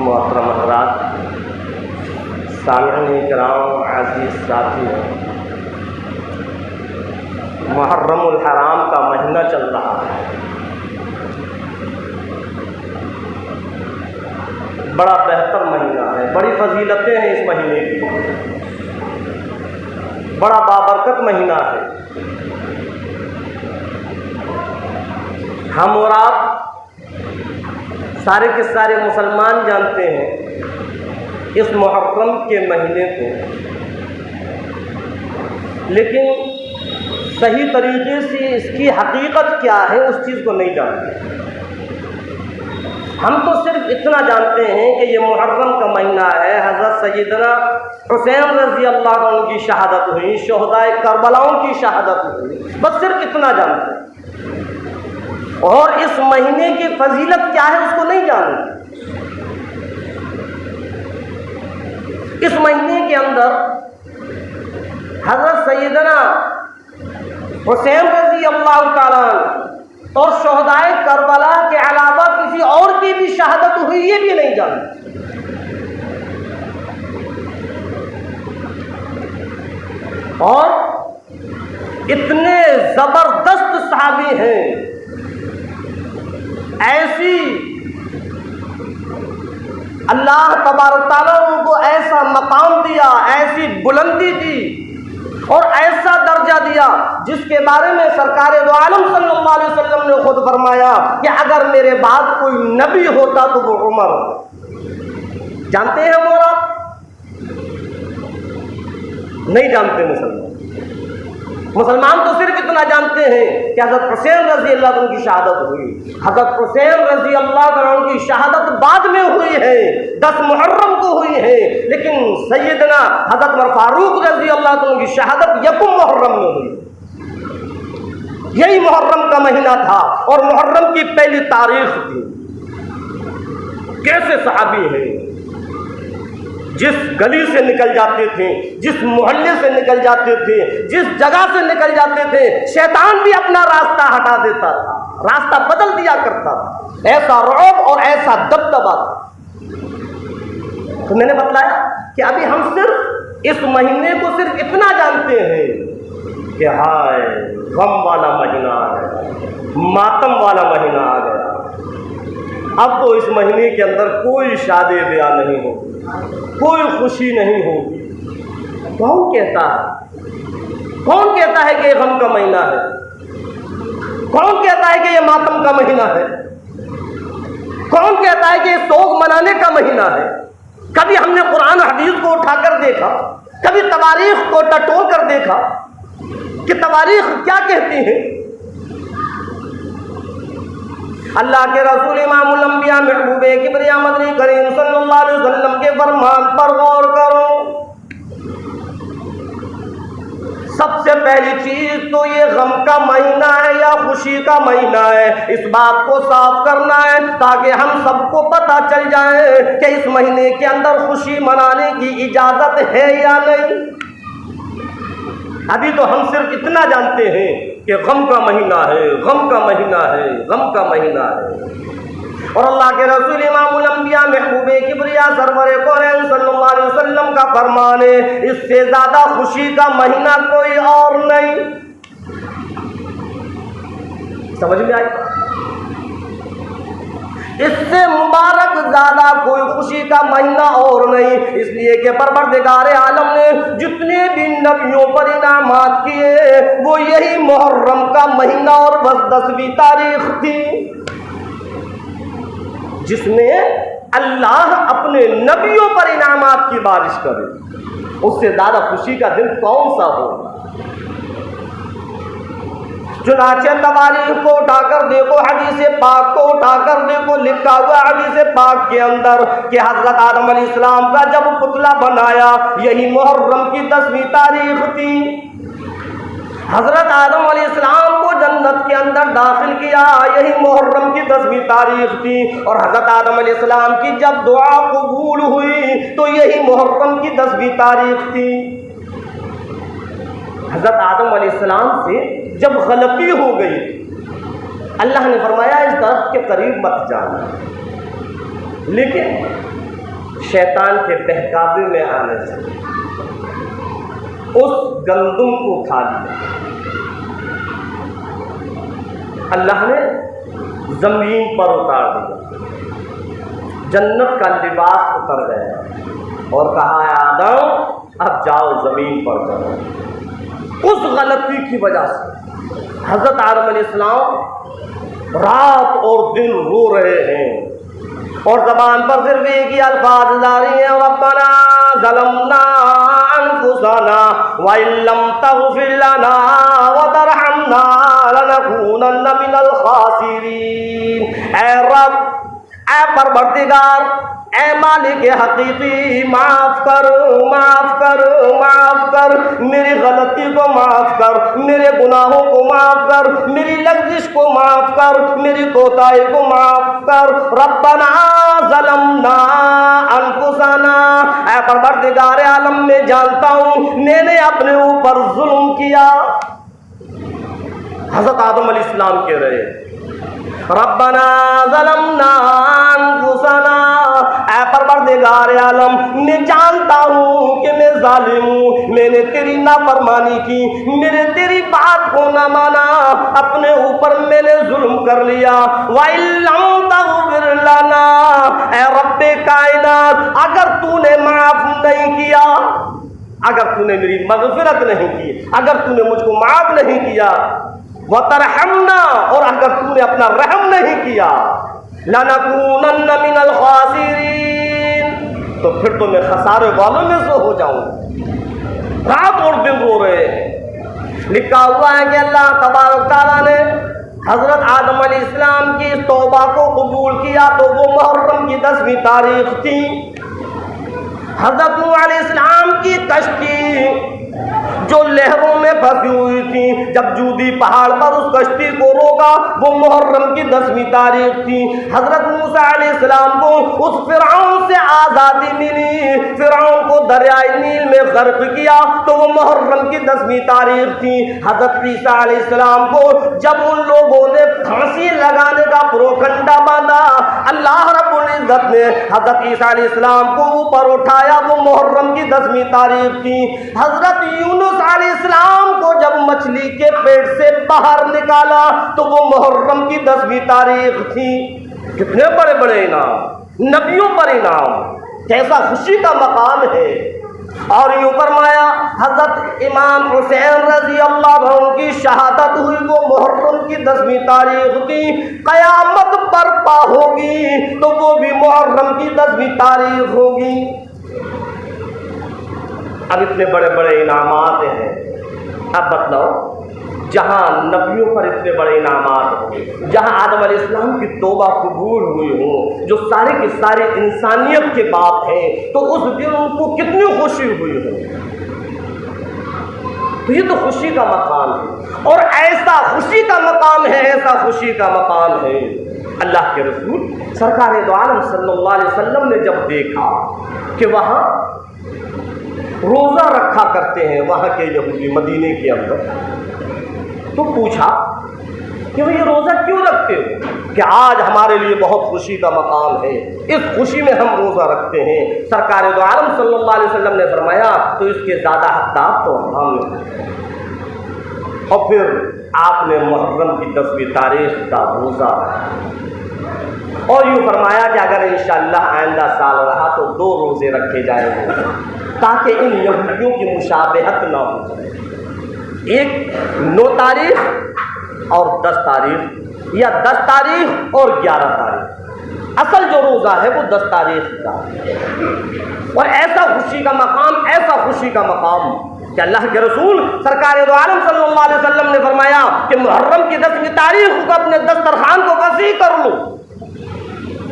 मोहतरम हज़रात, सामिईन किराम, अज़ीज़ साथी, मुहर्रमुल हराम का महीना चल रहा है। बड़ा बेहतर महीना है, बड़ी फजीलतें हैं इस महीने की, बड़ा बाबरकत महीना है। हम और आप सारे के सारे मुसलमान जानते हैं इस मुहर्रम के महीने को, लेकिन सही तरीके से इसकी हकीकत क्या है उस चीज़ को नहीं जानते। हम तो सिर्फ इतना जानते हैं कि ये मुहर्रम का महीना है, हज़रत सैयदना हुसैन रज़ी अल्लाह अन्हु की शहादत हुई, शुहदाए करबलाओं की शहादत हुई, बस सिर्फ इतना जानते हैं। और इस महीने की फजीलत क्या है उसको नहीं जानते। इस महीने के अंदर हज़रत सैयदना हुसैन रज़ी अल्लाह तआला और शुहदाए करबला के अलावा किसी और की भी शहादत हुई, ये भी नहीं जानते। और इतने ज़बरदस्त सहाबी हैं, ऐसी अल्लाह तबारक तआला उनको ऐसा मकाम दिया, ऐसी बुलंदी दी और ऐसा दर्जा दिया जिसके बारे में सरकार दो आलम सल्लल्लाहु अलैहि वसल्लम ने खुद फरमाया कि अगर मेरे बाद कोई नबी होता तो वो उमर होता। जानते हैं हम और आप? नहीं जानते मुसलमान तो सिर्फ इतना जानते हैं कि हज़रत हुसैन रज़ी अल्लाह अन्हु की शहादत हुई। हज़रत हुसैन रज़ी अल्लाह अन्हु की शहादत बाद में हुई है, 10 मुहर्रम को हुई है, लेकिन सैयदना हज़रत उमर फारूक रज़ी अल्लाह अन्हु की शहादत 1 मुहर्रम में हुई। यही मुहर्रम का महीना था और मुहर्रम की पहली तारीख थी। कैसे सहाबी हैं, जिस गली से निकल जाते थे, जिस मोहल्ले से निकल जाते थे, जिस जगह से निकल जाते थे, शैतान भी अपना रास्ता हटा देता था, रास्ता बदल दिया करता था। ऐसा रौब और ऐसा दबदबा था। तो मैंने बतलाया कि अभी हम सिर्फ इस महीने को सिर्फ इतना जानते हैं कि हाय गम वाला महीना आ गया, मातम वाला महीना आ गया। अब तो इस महीने के अंदर कोई शादी ब्याह नहीं होगी, कोई खुशी नहीं होगी। कौन कहता है, कौन कहता है कि ये गम का महीना है? कौन कहता है कि ये मातम का महीना है? कौन कहता है कि ये सोग मनाने का महीना है? कभी हमने कुरान हदीस को उठाकर देखा, कभी तवारीख को टटोल कर देखा कि तवारीख क्या कहती है? अल्लाह के रसूल इमामुल अंबिया महबूबे किबरिया मदनी करीम सल्लल्लाहु अलैहि वसल्लम के फरमान पर गौर करो। सबसे पहली चीज तो ये गम का महीना है या खुशी का महीना है, इस बात को साफ करना है ताकि हम सबको पता चल जाए कि इस महीने के अंदर खुशी मनाने की इजाजत है या नहीं। अभी तो हम सिर्फ इतना जानते हैं कि गम का महीना है, गम का महीना है, गम का महीना है। और अल्लाह के रसूल इमामुल अंबिया महबूबे किबरिया सरवरे कौनैन सल्लल्लाहु अलैहि वसल्लम का फरमान है, इससे ज्यादा खुशी का महीना कोई और नहीं। समझ में आई? इससे मुबारक ज्यादा कोई खुशी का महीना और नहीं। इसलिए कि परवरदिगार आलम ने जितने भी नबियों पर इनामात किए वो यही मुहर्रम का महीना और बस 10वीं तारीख थी, जिसमें अल्लाह अपने नबियों पर इनामात की बारिश करे। उससे ज्यादा खुशी का दिन कौन सा होगा? चुनाचे तवारीख को उठाकर देखो, हदीस पाक को उठाकर देखो, लिखा हुआ हदीस पाक के अंदर कि हजरत आदम अलैहिस्सलाम का जब पुतला बनाया यही मुहर्रम की 10वीं तारीख थी। हजरत आदम अलैहिस्सलाम को जन्नत के अंदर दाखिल किया यही मुहर्रम की 10वीं तारीख थी। और हजरत आदम अलैहिस्सलाम की जब दुआ कबूल हुई तो यही मुहर्रम की 10वीं तारीख थी। हजरत आदम अलैहिस्सलाम से जब गलती हो गई, अल्लाह ने फरमाया इस दरख्त के करीब मत जाना, लेकिन शैतान के बहकावे में आने से उस गंदुम को खा लिया। अल्लाह ने जमीन पर उतार दिया, जन्नत का लिबास उतर गया और कहा है आदम अब जाओ जमीन पर जाओ। उस गलती की वजह से हजरत आदम अलैहिस्सलाम रात और दिन रो रहे हैं और ज़बान पर सिर्फ एक ही अल्फाज जारी है, रब्बना ज़लमना अनफुसना व इल्लम तग़फिर लना व तरहमना लनकूनन्ना मिनल खासिरीन। ऐ रब, ऐ परवरदिगार, ऐ मालिक हकीकी, माफ कर, माफ कर, माफ कर, मेरी गलती को माफ कर, मेरे गुनाहों को माफ कर, मेरी लग़्ज़िश को माफ कर, मेरी कोताही को माफ कर। रब्बना ज़लमना अनफुसना, ऐ परवरदिगार आलम मैं जानता हूँ मैंने अपने ऊपर जुल्म किया। हज़रत आदम अलैहिस्सलाम कह रहे रब्बना ज़लमना अनफुसना, ऐ परवरदिगार आलम मैं जानता हूँ कि मैं जालिम हूँ, मैंने तेरी नाफरमानी की, मैंने तेरी बात को न माना, अपने ऊपर मैंने जुल्म कर लिया। व इल्लम तग़फिर लना, ऐ रब्बे कायनात अगर तूने माफ नहीं किया, अगर तूने मेरी मग़फ़िरत नहीं की, अगर तूने मुझको माफ नहीं किया, वतरहमना और अगर तूने अपना रहम नहीं किया, लनकूनन्ना मिनल खासिरीन, तो फिर तो मैं खसारे वालों में से हो जाऊंगा। रात और दिन रो रहे हैं। लिखा हुआ है कि अल्लाह तबारक तआला ने हजरत आदम अलैहिस्सलाम की इस तौबा को कबूल किया तो वो मुहर्रम की 10वीं तारीख थी। हजरत नूह अलैहिस्सलाम की कश्ती जो लहरों में फंसी हुई थी, जब जूदी पहाड़ पर उस कश्ती को रोका, वो मुहर्रम की 10वीं तारीख थी। हजरत मूसा अलैहिस्सलाम को उस फिरौन से आजादी मिली, फिरौन को दरियाए नील में गर्क किया तो वो मुहर्रम की 10वीं तारीख थी। हजरत ईसा अलैहिस्सलाम को जब उन लोगों ने फांसी लगाने का प्रोकंडा बांधा, अल्लाह रब्बुल इज्जत ने हजरत ईसा अलैहिस्सलाम को ऊपर उठाया, वो मुहर्रम की 10वीं तारीख थी। हजरत यूनुस अलैहिस्सलाम को जब मछली के पेट से बाहर निकाला तो वो मुहर्रम की 10वीं तारीख थी। कितने बड़े बड़े इनाम, नबियों पर इनाम, कैसा खुशी का मकाम है। और यूं फरमाया, हजरत इमाम हुसैन रजी अल्लाह अन्हु की शहादत हुई, वो मुहर्रम की 10वीं तारीख थी। कयामत बर्पा होगी तो वो भी मुहर्रम की 10वीं तारीख होगी। अब इतने बड़े बड़े इनामात हैं, अब बतलाओ, जहाँ नबियों पर इतने बड़े इनामात हो, जहाँ आदम अलैहिस्सलाम की तौबा कबूल हुई हो, जो सारे के सारे इंसानियत के बाप हैं, तो उस दिन उनको कितनी खुशी हुई हो। तो ये तो खुशी का मकाम है, और ऐसा खुशी का मकाम है, ऐसा खुशी का मकाम है। अल्लाह के रसूल सरकार दो आलम सल्लल्लाहु अलैहि वसल्लम ने जब देखा कि वहाँ रोज़ा रखा करते हैं वहाँ के यहूदी मदीने के अंदर, तो पूछा कि भाई ये रोज़ा क्यों रखते हो? कि आज हमारे लिए बहुत खुशी का मकाम है, इस खुशी में हम रोज़ा रखते हैं। सरकार दो आलम सल्लल्लाहु अलैहि वसल्लम ने फरमाया, तो इसके ज़्यादा हकदार तो हम हैं। और फिर आपने मुहर्रम की 10वीं तारीख का रोज़ा और यूँ फरमाया कि अगर इंशाअल्लाह आइंदा साल रहा तो 2 रोज़े रखे जाएंगे, ताकि इन यहूदियों की मुशाबहत ना हो जाए। एक 9 तारीख और 10 तारीख, या 10 तारीख और 11 तारीख। असल जो रोज़ा है वो 10 तारीख का। और ऐसा खुशी का मकाम, ऐसा खुशी का मकाम कि अल्लाह के रसूल सरकार दो आलम सल्लल्लाहु अलैहि वसल्लम ने फरमाया कि मुहर्रम की 10वीं तारीख को अपने दस्तरखान को वसी कर लो,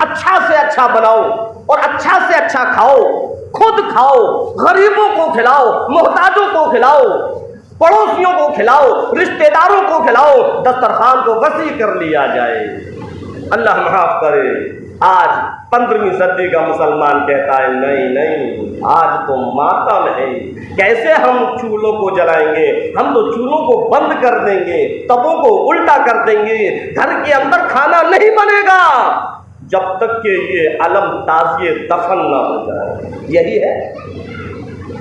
अच्छा से अच्छा बनाओ और अच्छा से अच्छा खाओ, खुद खाओ, गरीबों को खिलाओ, मोहताजों को खिलाओ, पड़ोसियों को खिलाओ, रिश्तेदारों को खिलाओ, दस्तरखान को वसी कर लिया जाए। अल्लाह माफ करे, आज 15वीं सदी का मुसलमान कहता है नहीं नहीं, आज तो मातम है, कैसे हम चूल्हों को जलाएंगे, हम तो चूल्हों को बंद कर देंगे, तवों को उल्टा कर देंगे, घर के अंदर खाना नहीं बनेगा जब तक कि ये अलम ताज़िए दफन ना हो जाए। यही है।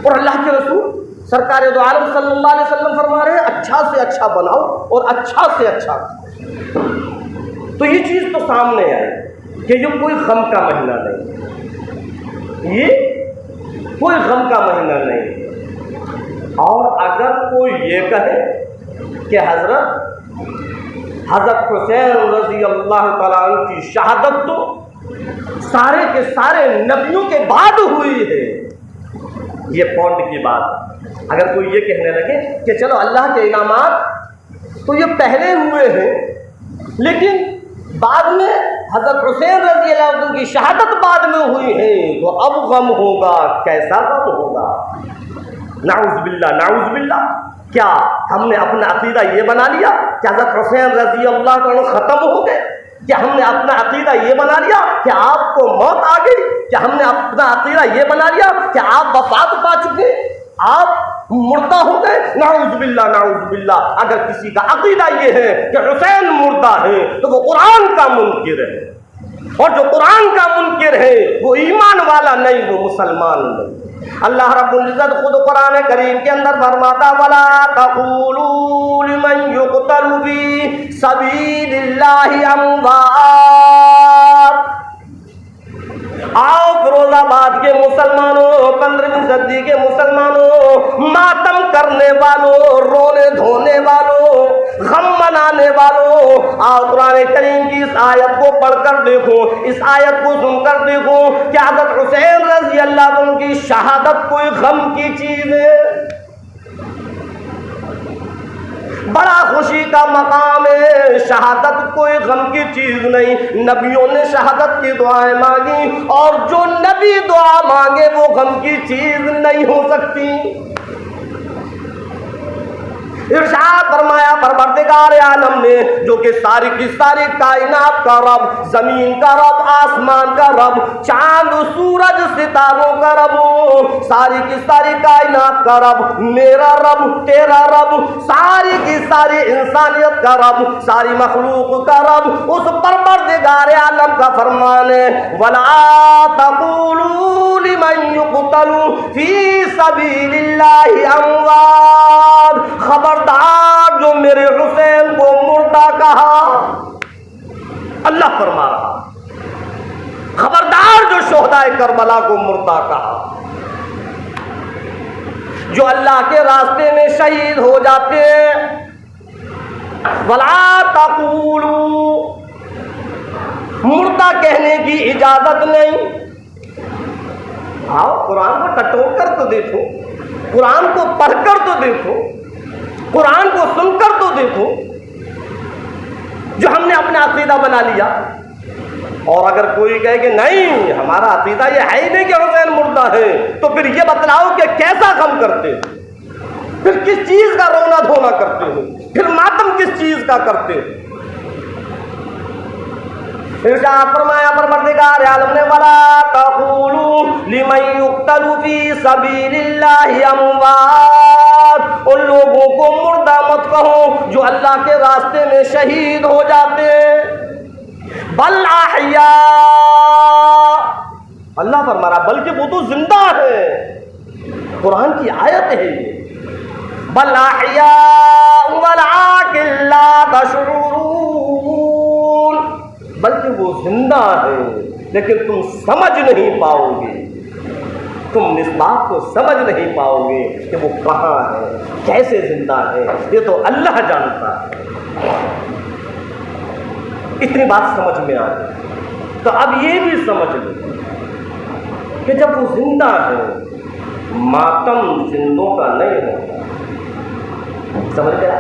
और अल्लाह के रसूल सरकार दो आलम सल्लल्लाहु अलैहि वसल्लम फरमा रहे हैं, अच्छा से अच्छा बनाओ और अच्छा से अच्छा। तो ये चीज़ तो सामने आई कि ये कोई गम का महीना नहीं, ये कोई गम का महीना नहीं। और अगर कोई ये कहे कि हजरत हुसैन रजी अल्लाह तआला अन्हु की शहादत तो सारे के सारे नबियों के बाद हुई है, ये पॉइंट की बात। अगर कोई ये कहने लगे कि चलो अल्लाह के इनामात तो ये पहले हुए हैं, लेकिन बाद में हजरत हुसैन रज़ी अल्लाह अन्हु की शहादत बाद में हुई है, तो अब गम होगा, कैसा गम होगा? नाउज़ बिल्लाह, नाउज़ बिल्लाह। क्या हमने अपना अकीदा ये बना लिया कि हजरत हुसैन रज़ी अल्लाह अन्हु ख़त्म हो गए? क्या हमने अपना अकीदा ये बना लिया कि आपको मौत आ गई? क्या हमने अपना अकीदा ये बना लिया कि आप वफ़ात पा चुके, आप मुर्दा हो गए? नाउज़ बिल्लाह, नाउज़ बिल्लाह। अगर किसी का अकीदा ये है कि हुसैन मुर्दा है तो वो कुरान का मुनकिर है, और जो कुरान का मुनकिर है वो ईमान वाला नहीं, वो मुसलमान नहीं। अल्लाह रब्बुल इज्जत खुद कुरान करीम के अंदर फरमाता, वला तक़ूलू लिमन युक़तलु फी सबीलिल्लाहि अमवात। आओ फिरोजाबाद के मुसलमानों, 15वीं सदी के मुसलमानों, मातम करने वालों, रोने धोने वालों, गम मनाने वालों, आओ कुरान करीम की इस आयत को पढ़कर देखो, इस आयत को सुनकर देखो कि हज़रत हुसैन रज़ी अल्लाह अन्हु की शहादत कोई गम की चीज़ है? बड़ा खुशी का मकाम है, शहादत कोई गम की चीज नहीं। नबियों ने शहादत की दुआएं मांगी, और जो नबी दुआ मांगे वो गम की चीज नहीं हो सकती। इरशाद फरमाया परवरदिगार आलम ने, जो कि सारी की सारी कायनात का रब, जमीन का रब, आसमान का रब, चांद सूरज सितारों का रब, सारी की सारी कायनात का रब, मेरा रब, तेरा रब, सारी की सारी इंसानियत का रब, सारी मखलूक का रब, उस परवरदिगार आलम का फरमान है, वला तक़ूलू लिमन युक़तलू फी सबीलिल्लाहि अमवात, खबरदार जो मेरे हुसैन को मुर्दा कहा, अल्लाह फरमा रहा, खबरदार जो शोहदाए करबला को मुर्दा कहा, जो अल्लाह के रास्ते में शहीद हो जाते हैं, वला तक़ूलू, मुर्दा कहने की इजाजत नहीं। आओ कुरान को टटोल कर तो देखो, कुरान को पढ़कर तो देखो, कुरान को सुनकर तो देखो। जो हमने अपना अकीदा बना लिया, और अगर कोई कहे कि नहीं हमारा अकीदा ये है ही नहीं कि हुसैन मुर्दा है, तो फिर ये बतलाओ कि कैसा गम करते हो, फिर किस चीज का रोना धोना करते हो, फिर मातम किस चीज का करते हो। इरशाद फरमाया परवरदिगार आलम ने, वला तक़ूलू लिमन युक़तलू फी सबीलिल्लाहि अमवात, उन लोगों को मुर्दा मत कहो जो अल्लाह के रास्ते में शहीद हो जाते हैं, बल अहया, अल्लाह फरमा रहा बल्कि वो तो जिंदा है, कुरान की आयत है ये, बल अहया वलाकिन ला तशऊरून, बल्कि वो जिंदा है लेकिन तुम समझ नहीं पाओगे, तुम इस बात को समझ नहीं पाओगे कि वो कहाँ है, कैसे जिंदा है, ये तो अल्लाह जानता है। इतनी बात समझ में आ गई। तो अब ये भी समझ लो कि जब वो जिंदा है, मातम जिंदों का नहीं होता, समझ गया,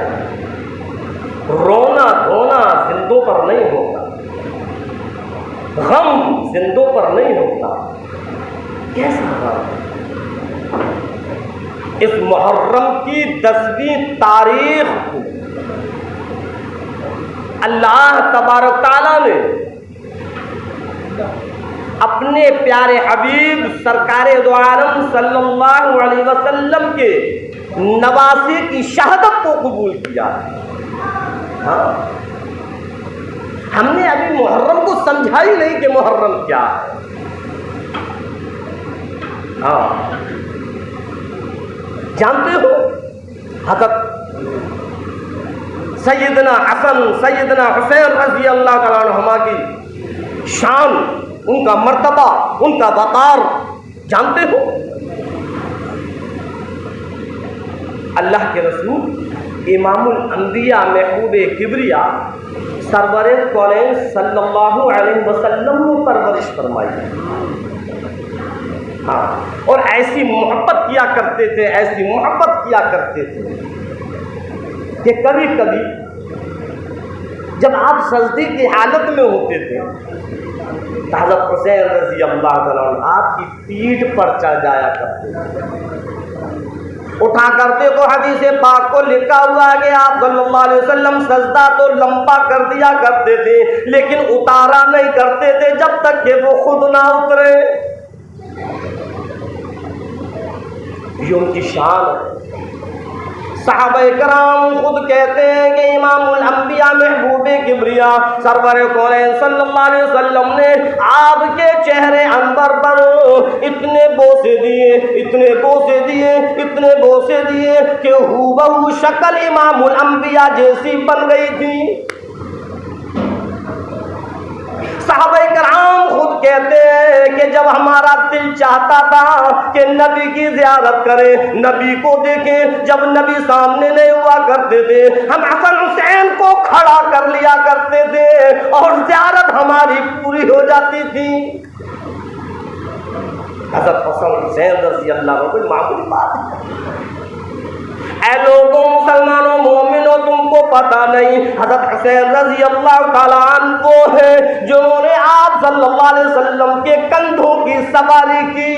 रोना धोना जिंदों पर नहीं होता, गम जिंदों पर नहीं होता। कैसा गम? इस मुहर्रम की 10वीं तारीख को अल्लाह तबारक ताला ने अपने प्यारे हबीब सरकारे दो आलम सल्लल्लाहु अलैहि वसल्लम के नवासे की शहादत को कबूल किया। हाँ, हमने अभी मुहर्रम को समझा ही नहीं कि मुहर्रम क्या है। हाँ, जानते हो हज़रत सैयदना हसन सैयदना हुसैन रज़ी अल्लाह तआला अन्हुमा की शान, उनका मर्तबा, उनका वक़ार जानते हो? अल्लाह के रसूल इमामुल अंबिया महबूबे किबरिया सरवरे कौनैन सल्लल्लाहु अलैहि वसल्लम ने परवरिश फरमाई। हाँ, और ऐसी मोहब्बत किया करते थे, ऐसी मोहब्बत किया करते थे कि कभी कभी जब आप सजदे की हालत में होते थे तो हज़रत हुसैन रज़ी अल्लाह तआला अन्हु आपकी पीठ पर चढ़ जाया करते थे। उठा करते को हदीस पाक को लिखा हुआ है कि आप सल्लल्लाहु अलैहि वसल्लम सजदा तो लंबा कर दिया करते थे लेकिन उतारा नहीं करते थे जब तक कि वो खुद ना उतरे। ये उनकी शान है। सहाबाए कराम खुद कहते हैं कि इमामुल अंबिया महबूबे किबरिया सरवर कौनैन सल्लल्लाहु अलैहि वसल्लम ने आपके चेहरे अंबर पर इतने बोसे दिए, इतने बोसे दिए, इतने बोसे दिए कि हूबहू शक्ल इमामुल अंबिया जैसी बन गई थी। सहाबाए कराम खुद कहते हैं कि जब हमारा दिल चाहता था कि नबी की ज़ियारत करें, नबी को देखें, जब नबी सामने नहीं हुआ करते थे हम हसन हुसैन को खड़ा कर लिया करते थे और ज़ियारत हमारी पूरी हो जाती थी। हज़रत हसन हुसैन रज़ी अल्लाह अन्हु कोई मामूली बात है। ऐ लोगों मुसलमानों मोमिनों, तुमको पता नहीं हज़रत हुसैन रज़ी अल्लाह तआला अन्हु वो है जिन्होंने आप सल्लल्लाहु अलैहि वसल्लम के कंधों की सवारी की।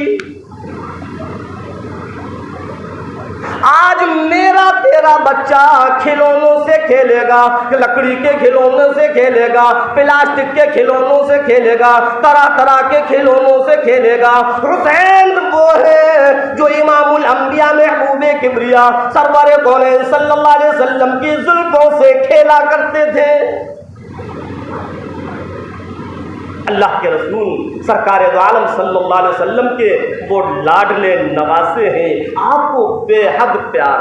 आज मेरा तेरा बच्चा खिलौनों से खेलेगा, लकड़ी के खिलौनों से खेलेगा, प्लास्टिक के खिलौनों से खेलेगा, तरह तरह के खिलौनों से खेलेगा। हुसैन वो है जो इमामुल अंबिया महबूबे किबरिया सरवरे कौनैन सल्लल्लाहु अलैहि वसल्लम की जुल्फों से खेला करते थे। अल्लाह के रसूल सरकार दो आलम सल्लल्लाहु अलैहि वसल्लम के वो लाडले नवासे हैं, आपको बेहद प्यार।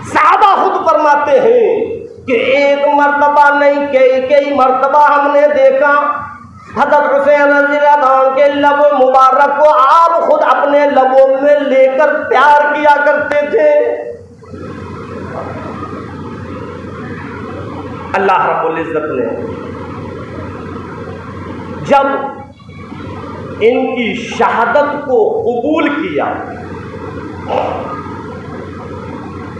साहबा खुद फरमाते हैं कि एक मर्तबा नहीं कई मर्तबा हमने देखा हज़रत हुसैन रज़ियल्लाहु अन्हु के लब मुबारक को आप खुद अपने लबों में लेकर प्यार किया करते थे। अल्लाह रब्बुल इज़्ज़त ने जब इनकी शहादत को कबूल किया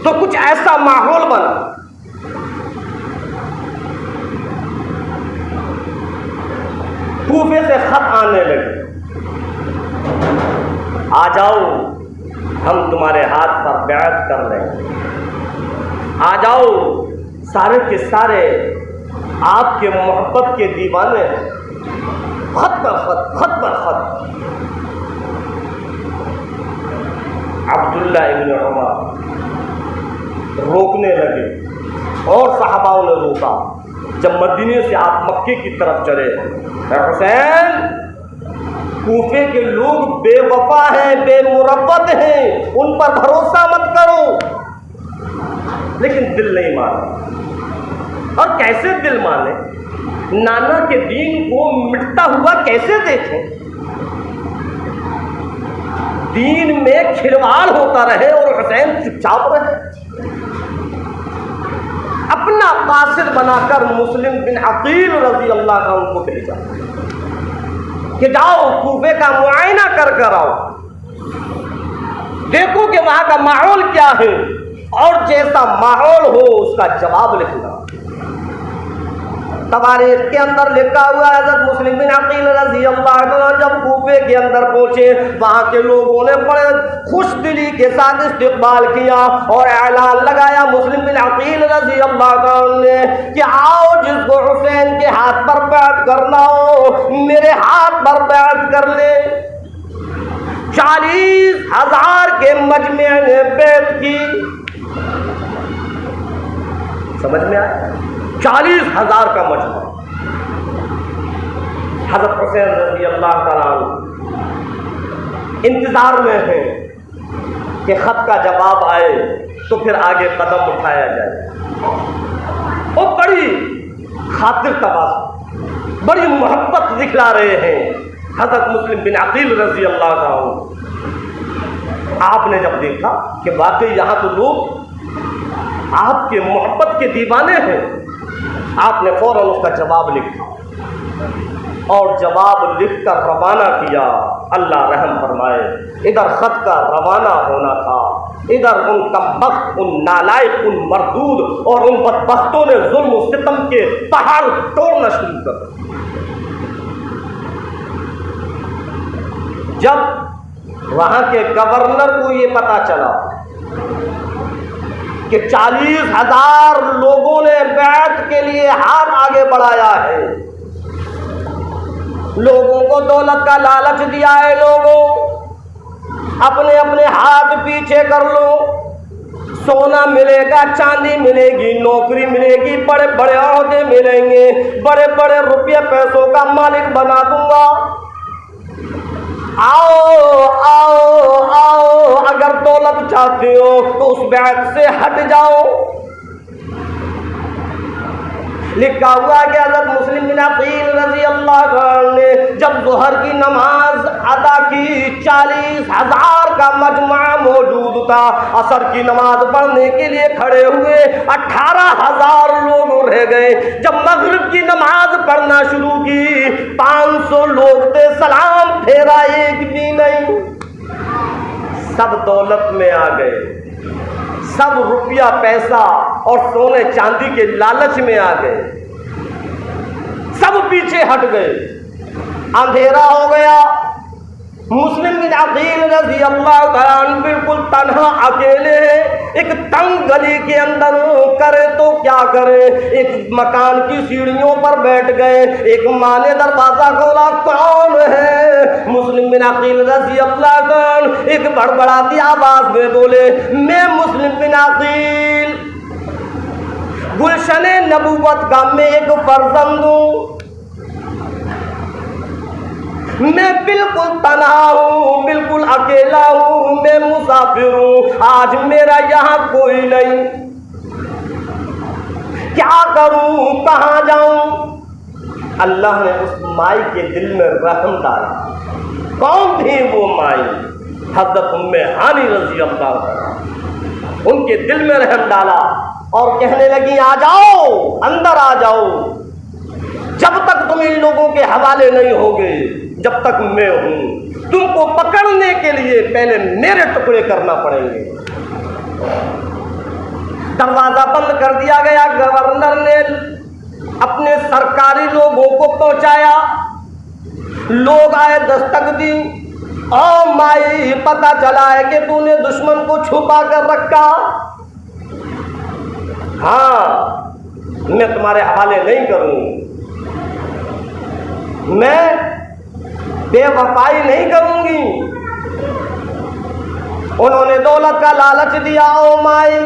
तो कुछ ऐसा माहौल बना, कूफे से खत आने लगे, आ जाओ हम तुम्हारे हाथ पर बैत कर लें, आ जाओ सारे के सारे आपके मोहब्बत के दीवाने, खत पर खत, खत पर खत। अब्दुल्ला इब्न उमर रोकने लगे और सहाबाओं ने रोका। जब मदीने से आप मक्के की तरफ चले, हुसैन कूफे के लोग बेवफा हैं, बेमुरब्बत हैं, उन पर भरोसा मत करो। लेकिन दिल नहीं माना। और कैसे दिल माने? नाना के दीन को मिटता हुआ कैसे देखें? दीन में खिलवाड़ होता रहे और हुसैन चुपचाप रहे। अपना कासिद बनाकर मुस्लिम बिन अकील रज़ी अल्लाह अन्हु को भेजा कि जाओ कूफे का मुआयना कर आओ, देखो कि वहां का माहौल क्या है और जैसा माहौल हो उसका जवाब लिखना। तवारीख के अंदर लिखा हुआ है हज़रत मुस्लिम बिन अकील रज़ी अल्लाह अन्हु जब कूफे के अंदर पहुंचे, वहां के लोगों ने बड़े खुश दिली के साथ इस्तकबाल किया और ऐलान लगाया मुस्लिम बिन अकील रज़ी अल्लाह अन्हु ने कि आओ जिसको हुसैन के हाथ पर बैत करना हो मेरे हाथ पर बैत कर ले। 40,000 के मजमे ने बैत की। समझ में आया? 40,000 का मजमा। हज़रत हुसैन रज़ी अल्लाह तआला इंतजार में है कि खत का जवाब आए तो फिर आगे कदम उठाया जाए। वो बड़ी खातिर तवाज़ुन, बड़ी मोहब्बत दिखला रहे हैं हज़रत मुस्लिम बिन अकील रज़ी अल्लाह तआला। आपने जब देखा कि वाकई यहाँ तो लोग आपके मोहब्बत के दीवाने हैं, आपने फौरन उसका जवाब लिखा और जवाब लिखकर रवाना किया। अल्लाह रहम फरमाए, इधर खत का रवाना होना था, इधर उन कमबख्त, उन नालायक, उन मरदूद और उन बदबख्तों ने जुल्म और सितम के पहाड़ तोड़ना शुरू कर। जब वहां के गवर्नर को ये पता चला कि 40,000 लोगों ने बैत के लिए हाथ आगे बढ़ाया है, लोगों को दौलत का लालच दिया है, लोगों अपने अपने हाथ पीछे कर लो, सोना मिलेगा, चांदी मिलेगी, नौकरी मिलेगी, बड़े बड़े ओहदे मिलेंगे, बड़े बड़े रुपये पैसों का मालिक बना दूंगा। आओ आओ आओ, अगर दौलत चाहते हो तो उस बैत से हट जाओ। लिखा हुआ कि हज़रत मुस्लिम बिन अकील रज़ी अल्लाह अन्हु ने जब ज़ोहर की नमाज अदा की, 40,000 का मजमा मौजूद था। असर की नमाज पढ़ने के लिए खड़े हुए 18,000 लोग रह गए। जब मगरिब की नमाज पढ़ना शुरू की, 500 लोग थे, सलाम फेरा एक भी नहीं। सब दौलत में आ गए, सब रुपया पैसा और सोने चांदी के लालच में आ गए, सब पीछे हट गए। अंधेरा हो गया, मुस्लिम बिन अकील रजी अल्लाह तआला अन्हु बिल्कुल तन्हा अकेले हैं, एक तंग गली के अंदर। करे तो क्या करे, एक मकान की सीढ़ियों पर बैठ गए। एक माँ ने दरवाजा खोला, कौन है? मुस्लिम बिन अकील रजी अल्लाह तआला अन्हु एक बड़बड़ाती आवाज में बोले, मैं मुस्लिम बिन अकील गुलशने नबूवत का मैं एक फर्जंद हूँ, मैं बिल्कुल तन्हा हूँ, बिल्कुल अकेला हूँ, मैं मुसाफिर हूँ, आज मेरा यहाँ कोई नहीं, क्या करूँ, कहाँ जाऊँ? अल्लाह ने उस माई के दिल में रहम डाला। कौन थी वो माई? हज़रत उम्मे हानी रज़ी अल्लाह अन्हा। उनके दिल में रहम डाला और कहने लगी, आ जाओ, अंदर आ जाओ, जब तक तुम इन लोगों के हवाले नहीं होगे, जब तक मैं हूं, तुमको पकड़ने के लिए पहले मेरे टुकड़े करना पड़ेंगे। दरवाजा बंद कर दिया गया। गवर्नर ने अपने सरकारी लोगों को पहुंचाया, लोग आए, दस्तक दी, ओ माई पता चला है कि तूने दुश्मन को छुपा कर रखा। हाँ, मैं तुम्हारे हवाले नहीं करूंगी, मैं बेवफाई नहीं करूंगी। उन्होंने दौलत का लालच दिया। ओ माई,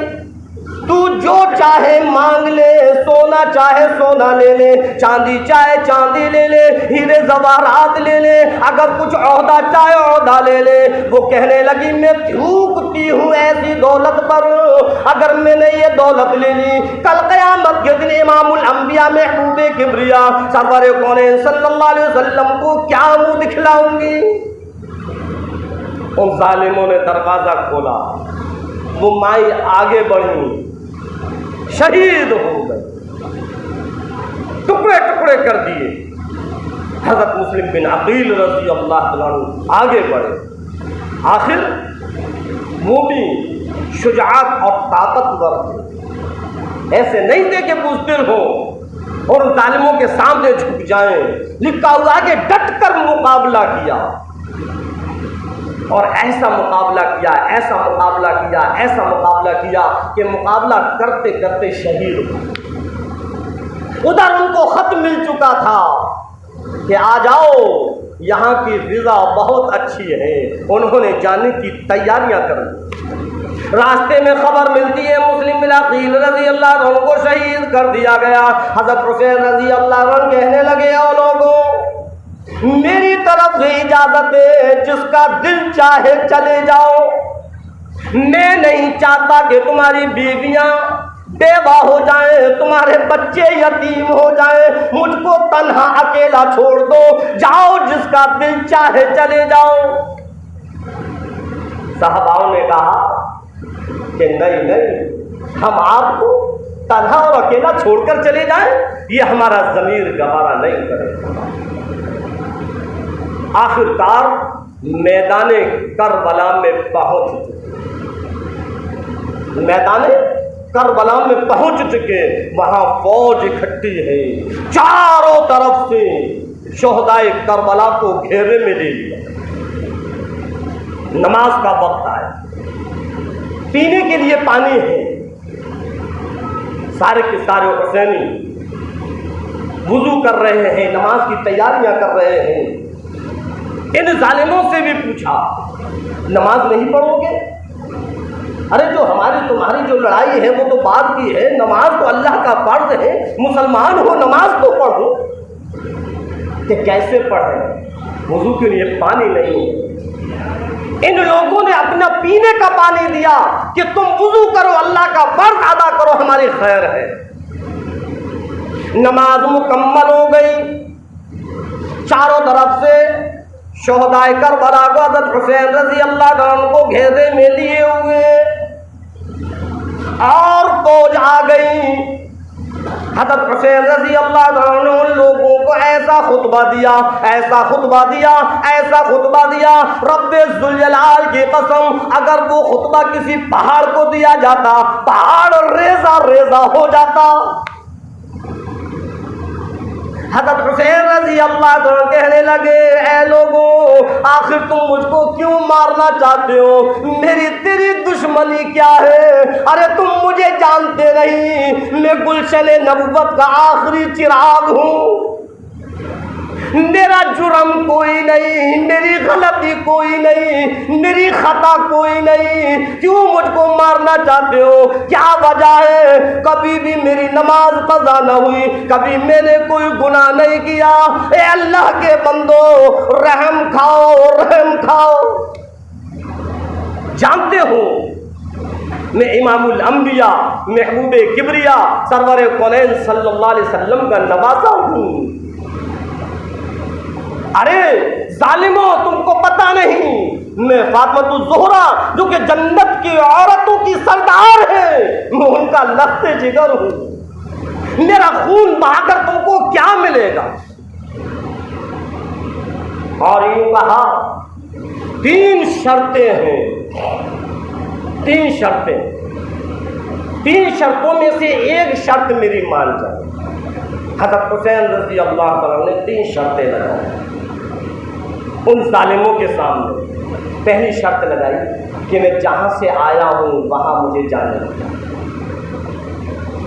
तू जो चाहे मांग ले, सोना चाहे सोना ले ले, चांदी चाहे चांदी ले ले, हीरे जवाहरात ले ले, अगर कुछ ओहदा चाहे ओहदा ले ले। वो कहने लगी, मैं थूकती हूँ ऐसी दौलत पर, अगर मैंने ये दौलत ले ली, कल क़यामत के दिन इमामुल अंबिया महबूबे किबरिया सरवर कौनैन सल्लल्लाहु अलैहि वसल्लम को क्या मुंह दिखलाऊंगी? उन जालिमों ने दरवाजा खोला, वो माई आगे बढ़ी, शहीद हो गए, टुकड़े टुकड़े कर दिए। हज़रत मुस्लिम बिन अकील रज़ी अल्लाह तआला अन्हु आगे बढ़े। आखिर वो भी शुजाअत और ताकतवर थे, ऐसे नहीं थे कि बुज़दिल हो और जालिमों के सामने झुक जाएं। लिखा हुआ कि डट कर मुकाबला किया और ऐसा मुकाबला किया, ऐसा मुकाबला किया, ऐसा मुकाबला किया कि मुकाबला करते करते शहीद हो। उधर उनको खत मिल चुका था कि आ जाओ, यहाँ की फिजा बहुत अच्छी है। उन्होंने जाने की तैयारियां कर ली। रास्ते में खबर मिलती है, मुस्लिम बिन अकील रज़ी अल्लाह अन्हु को शहीद कर दिया गया। हज़रत हुसैन रज़ी अल्लाह अन्हु कहने लगे, ओ लोगों, मेरी तरफ से इजाजत है, जिसका दिल चाहे चले जाओ। मैं नहीं चाहता कि तुम्हारी बीवियां बेवा हो जाएं, तुम्हारे बच्चे यतीम हो जाएं, मुझको तन्हा अकेला छोड़ दो, जाओ, जिसका दिल चाहे चले जाओ। साहबाओं ने कहा कि नहीं नहीं, हम आपको तन्हा और अकेला छोड़कर चले जाएं, ये हमारा ज़मीर गवारा नहीं करेगा। आखिरकार मैदाने करबला में पहुंच चुके, मैदाने करबला में पहुंच चुके। वहां फौज इकट्ठी है, चारों तरफ से शोहदाए करबला को घेरे में ले लिया। नमाज का वक्त आया, पीने के लिए पानी है। सारे के सारे हुसैनी वुजू कर रहे हैं, नमाज की तैयारियां कर रहे हैं। इन जालिमों से भी पूछा, नमाज नहीं पढ़ोगे? अरे जो हमारी तुम्हारी जो लड़ाई है वो तो बात की है, नमाज तो अल्लाह का फर्ज है, मुसलमान हो, नमाज तो पढ़ो। कि कैसे पढ़े, वुजू के लिए पानी नहीं है। इन लोगों ने अपना पीने का पानी दिया कि तुम वुजू करो, अल्लाह का फर्ज अदा करो, हमारी खैर है। नमाज मुकम्मल हो गई। चारों तरफ से शोहदाए करबला को हज़रत हुसैन रज़ी अल्लाह अन्हु को घेरे में लिए हुए और फौज आ गई। हज़रत हुसैन रज़ी अल्लाह अन्हु उन लोगों को ऐसा खुतबा दिया, ऐसा खुतबा दिया, ऐसा खुतबा दिया, रब्बे ज़ुल जलाल की कसम, अगर वो खुतबा किसी पहाड़ को दिया जाता, पहाड़ रेजा रेजा हो जाता। हज़रत हुसैन रज़ी अल्लाह अन्हु कहने लगे, ऐ लोगों, आखिर तुम मुझको क्यों मारना चाहते हो? मेरी तेरी दुश्मनी क्या है? अरे तुम मुझे जानते नहीं, मैं गुलशन नबुव्वत का आखिरी चिराग हूँ। मेरा जुर्म कोई नहीं, मेरी गलती कोई नहीं, मेरी खता कोई नहीं, क्यों मुझको मारना चाहते हो? क्या वजह है? कभी भी मेरी नमाज कज़ा न हुई, कभी मैंने कोई गुनाह नहीं किया। ए अल्लाह के बंदो, रहम खाओ, रहम खाओ। जानते हो मैं इमामुल अंबिया, महबूबे किबरिया, सरवर कौनैन सल्लल्लाहु अलैहि वसल्लम का नवासा हूँ। अरे जालिमो, तुमको पता नहीं, मैं फातिमा ज़ोहरा जो कि जन्नत की औरतों की सरदार है, मैं उनका लख्ते जिगर हूं। मेरा खून बहाकर तुमको क्या मिलेगा? और यूं कहा, 3 शर्तें हैं, 3 शर्तें, 3 शर्तों में से एक शर्त मेरी मान जाए। हज़रत हुसैन रज़ी अल्लाह अन्हु ने 3 शर्तें लगाई उन जालिमों के सामने। पहली शर्त लगाई कि मैं जहाँ से आया हूँ वहाँ मुझे जाने दो।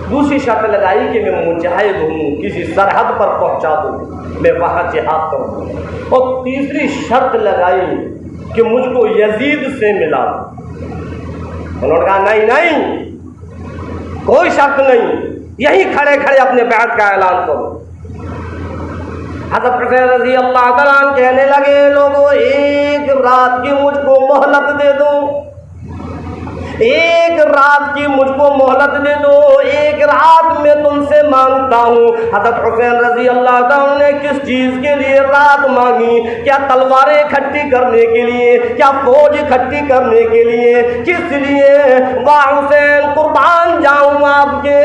दूसरी शर्त लगाई कि मैं मुजाहिद हूँ, किसी सरहद पर पहुँचा दूँ, मैं वहाँ जिहाद करूँ। और तीसरी शर्त लगाई कि मुझको यजीद से मिला दो। उन्होंने कहा नहीं नहीं, कोई शर्त नहीं, यहीं खड़े खड़े अपने बैत का ऐलान करो। हज़रत हुसैन रज़ी अल्लाह अन्हु कहने लगे, लोगों, एक रात की मुझको मोहलत दे दो, एक रात की मुझको मोहलत दे दो, एक रात में तुमसे मांगता हूँ। हज़रत हुसैन रज़ी अल्लाह अन्हु ने किस चीज़ के लिए रात मांगी? क्या तलवारें इकट्ठी करने के लिए? क्या फौज इकट्ठी करने के लिए? किस लिए? वाह हुसैन, कुर्बान जाऊँ आपके।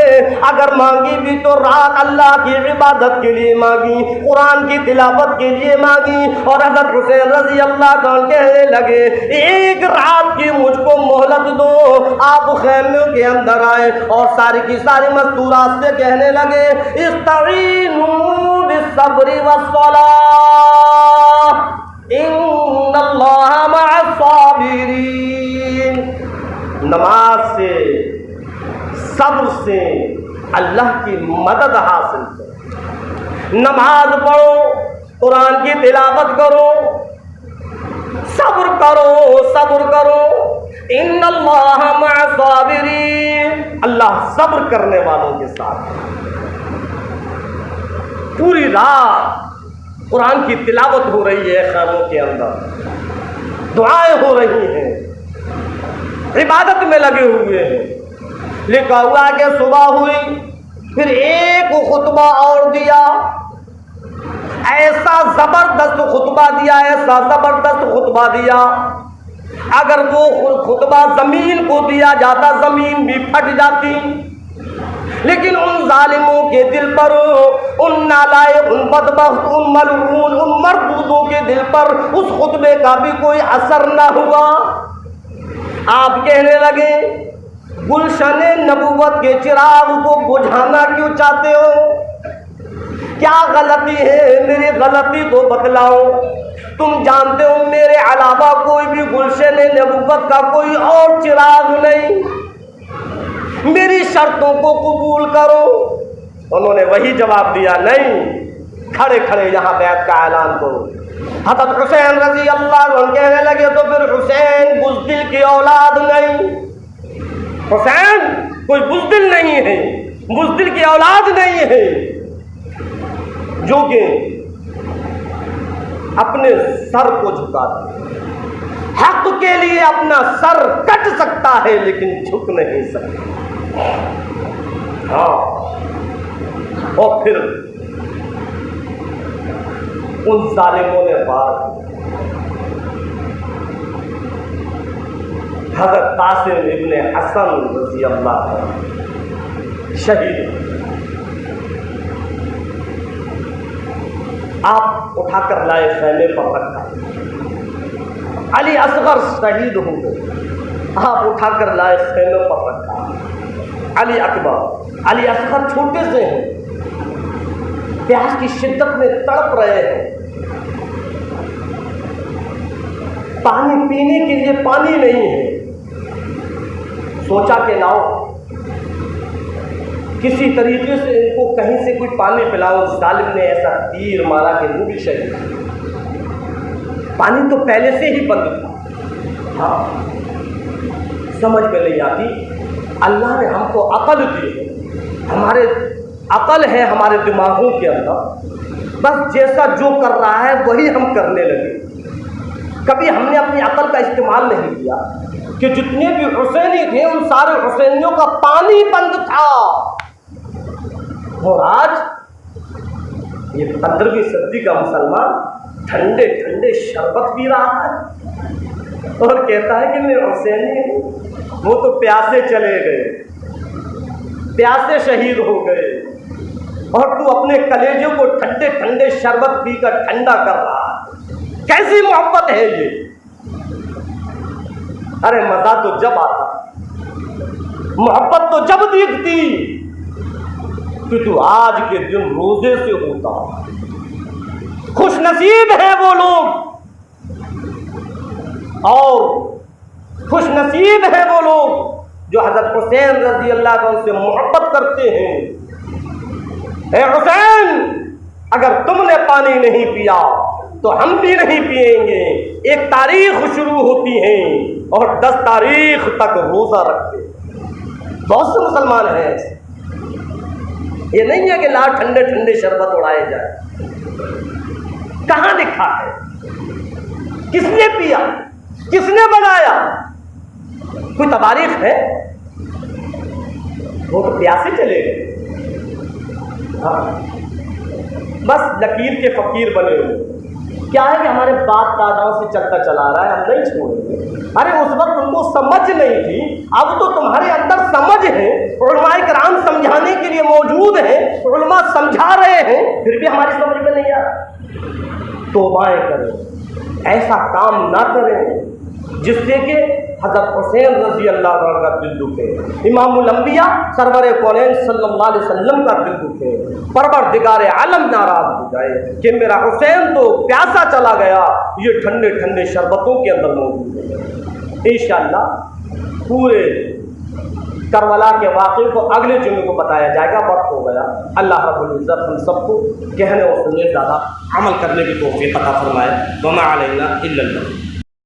अगर मांगी भी तो रात अल्लाह की इबादत के लिए मांगी, कुरान की तिलावत के लिए मांगी। और हज़रत हुसैन रज़ी अल्लाह अन्हु कहने लगे, एक रात की मुझको मोहलत दो। आप खैमे के अंदर आए और सारी की सारी मस्तूरात से कहने लगे, इस्तईनू बिस्सब्रि वस्सलाह, इन्नल्लाह मअस्साबिरीन। नमाज से, सब्र से अल्लाह की मदद हासिल करो। नमाज पढ़ो, कुरान की तिलावत करो, सब्र करो, सब्र करो। इन्नल्लाह मअस्साबिरीन, अल्लाह सब्र करने वालों के साथ। पूरी रात कुरान की तिलावत हो रही है, खैमों के अंदर दुआएं हो रही हैं, इबादत में लगे हुए हैं। लिखा हुआ कि सुबह हुई, फिर एक खुतबा और दिया, ऐसा जबरदस्त खुतबा दिया, ऐसा जबरदस्त खुतबा दिया, अगर वो खुतबा जमीन को दिया जाता जमीन भी फट जाती। लेकिन उन जालिमों के दिल पर, उन नालायक, उन बदबख्त, उन मलऊन, उन मरदूदों के दिल पर उस खुतबे का भी कोई असर न हुआ। आप कहने लगे, गुलशन नबुव्वत के चिराग को बुझाना क्यों चाहते हो? क्या गलती है? मेरी गलती तो बतलाओ। तुम जानते हो मेरे अलावा कोई भी गुलशन नबुव्वत का कोई और चिराग नहीं, मेरी शर्तों को कबूल करो। उन्होंने वही जवाब दिया, नहीं, खड़े खड़े यहाँ बैत का ऐलान करो। हज़रत हुसैन रज़ी अल्लाह अन्हु कहने लगे, तो फिर हुसैन बुज़दिल की औलाद नहीं, हुसैन कोई बुज़दिल नहीं है, बुज़दिल की औलाद नहीं है, जो कि अपने सर को झुका दे। हक के लिए अपना सर कट सकता है लेकिन झुक नहीं सकता। हाँ, और फिर उन जालिमों ने बात, हज़रत कासिम इब्ने हसन रज़ी अल्लाह शहीद, आप उठाकर लाए, खैमे पर रखा। अली असगर शहीद हो गए, आप उठाकर लाए, खैमे पर रखा। अली अकबर, अली असगर छोटे से हैं, प्यास की शिद्दत में तड़प रहे हैं, पानी पीने के लिए पानी नहीं है। सोचा कि लाओ किसी तरीके से इनको कहीं से कोई पानी पिलाओ। जालिम ने ऐसा तीर मारा कि वो भी शहीद। पानी तो पहले से ही बंद था। हाँ, समझ में नहीं आती। अल्लाह ने हमको अकल दी है, हमारे अकल है हमारे दिमागों के अंदर, बस जैसा जो कर रहा है वही हम करने लगे। कभी हमने अपनी अकल का इस्तेमाल नहीं किया कि जितने भी हुसैनी थे उन सारे हुसैनियों का पानी बंद था। और आज ये 15वीं सदी का मुसलमान ठंडे ठंडे शरबत पी रहा है और कहता है कि मैं हुसैनी हूँ। वो तो प्यासे चले गए, प्यासे शहीद हो गए, और तू अपने कलेजे को ठंडे ठंडे शरबत पीकर ठंडा कर रहा है। कैसी मोहब्बत है ये? अरे मजा तो जब आता, मोहब्बत तो जब दिखती कि तू आज के दिन रोजे से होता। खुश नसीब है वो लोग, और खुश नसीब है वो लोग जो हज़रत हुसैन रज़ी अल्लाह अन्हु से मोहब्बत करते हैं। ए हुसैन, अगर तुमने पानी नहीं पिया तो हम भी नहीं पिएंगे। एक तारीख शुरू होती है और 10 तारीख तक रोज़ा रखते। बहुत से मुसलमान हैं ऐसे। ये नहीं है कि ला ठंडे ठंडे शरबत उड़ाए जाए। कहाँ लिखा है? किसने पिया? किसने बनाया? कोई तवारीख है? वो तो प्यासे चले गए। हाँ, बस लकीर के फकीर बने हुए। क्या है कि हमारे बाप दादाओं से चलता चला रहा है, हम नहीं छोड़ेंगे। अरे उस वक्त उनको समझ नहीं थी, अब तो तुम्हारे अंदर समझ है। उलमाए किराम समझाने के लिए मौजूद हैं, उलमा समझा रहे हैं, फिर भी हमारी समझ में नहीं आ रहा। तौबाएं करें, ऐसा काम ना करें जिससे कि हज़रत हुसैन रज़ी अल्लाह अन्हु का दिल दुखे, इमामुल अंबिया सरवर कौनैन सल्लल्लाहु अलैहि वसल्लम का दिल दुखे, परवरदिगार आलम नाराज हो जाए कि मेरा हुसैन तो प्यासा चला गया, ये ठंडे ठंडे शरबतों के अंदर मौजूद है। इंशाअल्लाह पूरे करबला के वाक़े को अगले जुम्मे को बताया जाएगा। वक्त हो गया। अल्लाह रब्बुल इज़्ज़त हम सबको कहने और सुनने ज़्यादा अमल करने की तौफ़ीक़ अता फरमाए। वमा अलैना इल्लल बलाग।